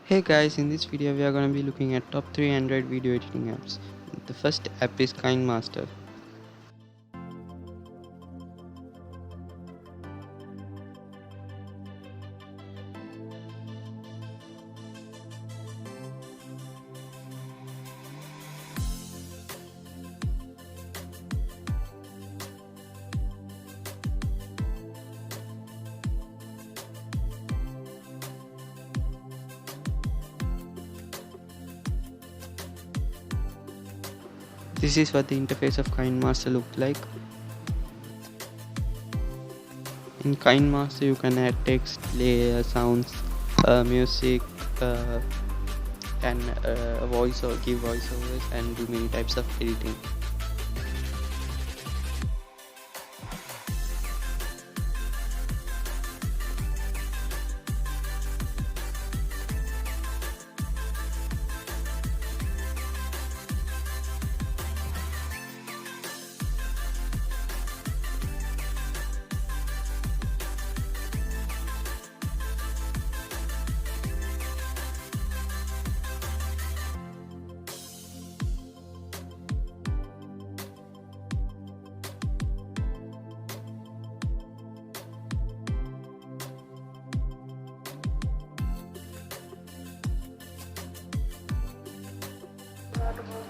Hey guys, in this video we are going to be looking at top 3 Android video editing apps. The first app is KineMaster. This is what the interface of KineMaster looks like. In KineMaster you can add text, layer, sounds, music, and give voiceovers and do many types of editing.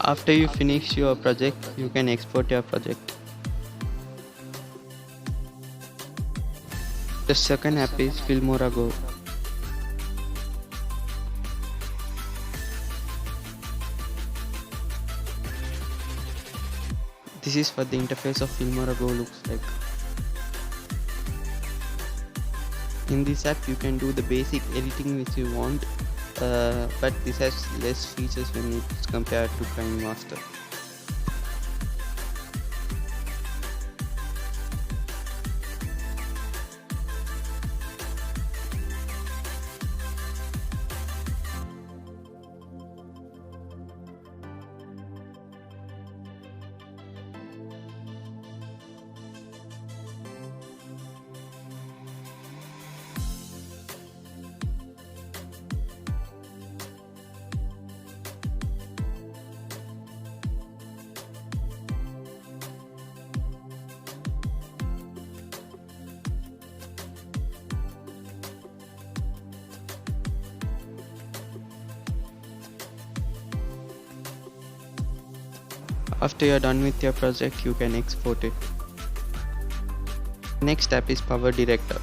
After you finish your project, you can export your project. The second app is Filmora Go. This is what the interface of Filmora Go looks like. In this app you can do the basic editing which you want, but this has less features when it's compared to KineMaster. After you're done with your project, you can export it. Next app is Power Director.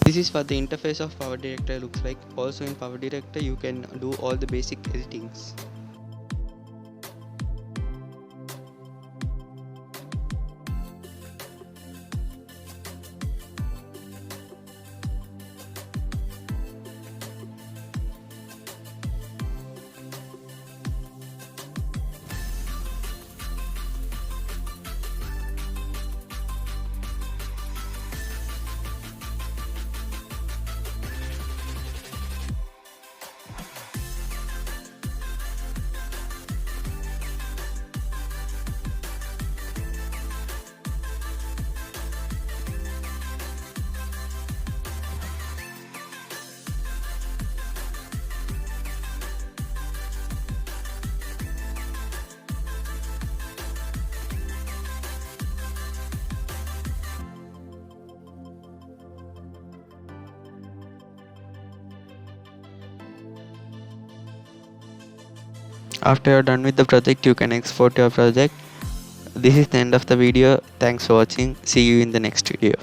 This is what the interface of Power Director looks like. Also in Power Director you can do all the basic editings. After you're done with the project, you can export your project. This is the end of the video. Thanks for watching. See you in the next video.